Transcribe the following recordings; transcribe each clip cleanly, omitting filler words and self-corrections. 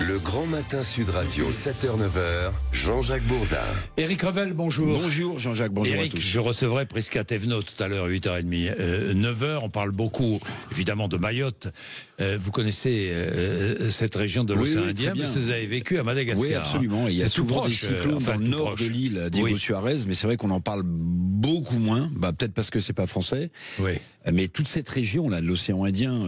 Le Grand Matin Sud Radio, 7h-9h, Jean-Jacques Bourdin. Éric Revel, bonjour. Bonjour Jean-Jacques, bonjour Éric, à tous. je recevrai Prisca Thévenot tout à l'heure, 8h30. 9h, on parle beaucoup, évidemment, de Mayotte. Vous connaissez cette région de l'océan Indien, parce que vous avez vécu à Madagascar. Oui, absolument. Il y a souvent des cyclones dans le nord de l'île, Diego Suarez, mais c'est vrai qu'on en parle beaucoup moins. Peut-être parce que c'est pas français. Oui. Mais toute cette région-là de l'océan Indien,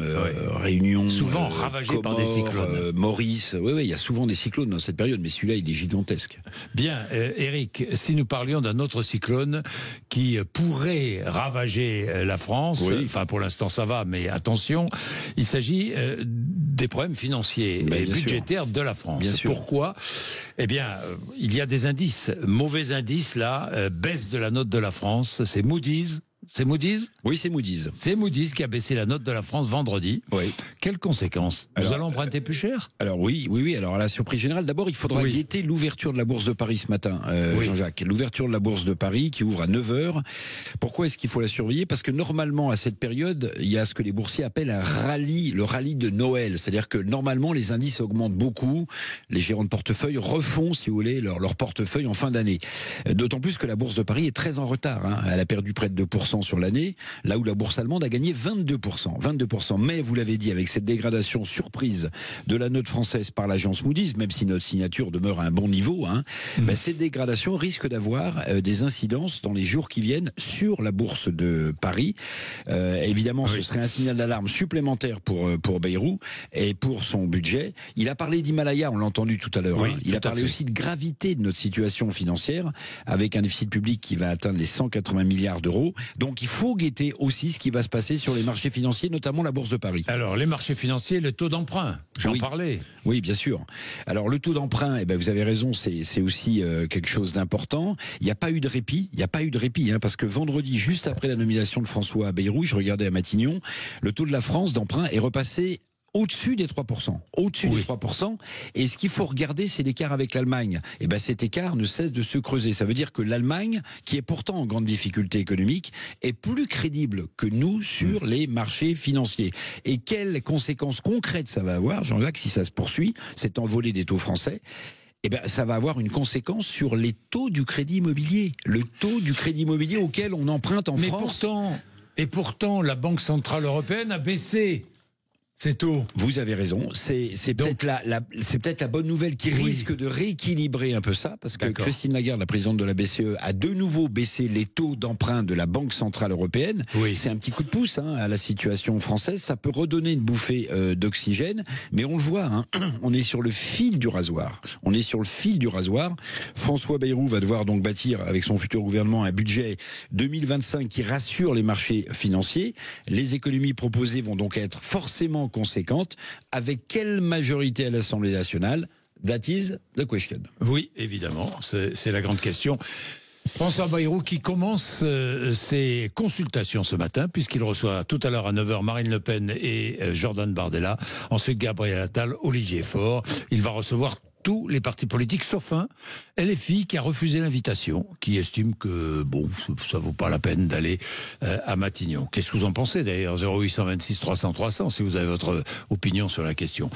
Réunion, souvent ravagée Comores, par des cyclones. Maurice, oui, il y a souvent des cyclones dans cette période, mais celui-là, il est gigantesque. Bien, Éric, si nous parlions d'un autre cyclone qui pourrait ravager la France, enfin pour l'instant ça va, mais attention, il s'agit des problèmes financiers et budgétaires de la France. Bien sûr. Pourquoi ? Eh bien, il y a des indices, mauvais indices là, baisse de la note de la France, c'est Moody's. C'est Moody's ? Oui, c'est Moody's. C'est Moody's qui a baissé la note de la France vendredi. Oui. Quelles conséquences ? Nous allons emprunter plus cher ? Alors oui. Alors à la surprise générale, d'abord il faudra guetter l'ouverture de la bourse de Paris ce matin, Jean-Jacques. L'ouverture de la bourse de Paris qui ouvre à 9h. Pourquoi est-ce qu'il faut la surveiller ? Parce que normalement à cette période, il y a ce que les boursiers appellent un rallye, le rallye de Noël. C'est-à-dire que normalement les indices augmentent beaucoup. Les gérants de portefeuille refont, si vous voulez, leur portefeuille en fin d'année. D'autant plus que la bourse de Paris est très en retard. Elle a perdu près de 2% sur l'année, là où la bourse allemande a gagné 22%. Mais vous l'avez dit, avec cette dégradation surprise de la note française par l'agence Moody's, même si notre signature demeure à un bon niveau, cette dégradation risque d'avoir des incidences dans les jours qui viennent sur la bourse de Paris. Évidemment, ce serait un signal d'alarme supplémentaire pour Bayrou et pour son budget. Il a parlé d'Himalaya, on l'a entendu tout à l'heure. Il a parlé aussi de gravité de notre situation financière, avec un déficit public qui va atteindre les 180 milliards d'euros. Donc il faut guetter aussi ce qui va se passer sur les marchés financiers, notamment la bourse de Paris. Alors les marchés financiers, le taux d'emprunt, j'en parlais. Oui, bien sûr. Alors le taux d'emprunt, vous avez raison, c'est aussi quelque chose d'important. Il n'y a pas eu de répit, parce que vendredi, juste après la nomination de François Bayrou, je regardais à Matignon, le taux de la France d'emprunt est repassé au-dessus des 3%. Des 3%. Et ce qu'il faut regarder, c'est l'écart avec l'Allemagne. Cet écart ne cesse de se creuser. Ça veut dire que l'Allemagne, qui est pourtant en grande difficulté économique, est plus crédible que nous sur les marchés financiers. Et quelles conséquences concrètes ça va avoir, Jean-Jacques, si ça se poursuit, cette envolée des taux français? Ça va avoir une conséquence sur les taux du crédit immobilier. Le taux du crédit immobilier auquel on emprunte en France. Pourtant, la Banque Centrale Européenne a baissé c'est tôt. Vous avez raison. C'est peut-être la bonne nouvelle qui risque de rééquilibrer un peu ça, parce que Christine Lagarde, la présidente de la BCE, a de nouveau baissé les taux d'emprunt de la Banque Centrale Européenne. C'est un petit coup de pouce à la situation française. Ça peut redonner une bouffée d'oxygène, mais on le voit, on est sur le fil du rasoir. François Bayrou va devoir donc bâtir avec son futur gouvernement un budget 2025 qui rassure les marchés financiers. Les économies proposées vont donc être forcément conséquente. Avec quelle majorité à l'Assemblée nationale? That is the question. Oui, évidemment, c'est la grande question. François Bayrou qui commence ses consultations ce matin, puisqu'il reçoit tout à l'heure à 9h Marine Le Pen et Jordan Bardella, ensuite Gabriel Attal, Olivier Faure. Il va recevoir tous les partis politiques, sauf un, LFI, qui a refusé l'invitation, qui estime que, ça vaut pas la peine d'aller à Matignon. Qu'est-ce que vous en pensez d'ailleurs? 0826 300 300, si vous avez votre opinion sur la question.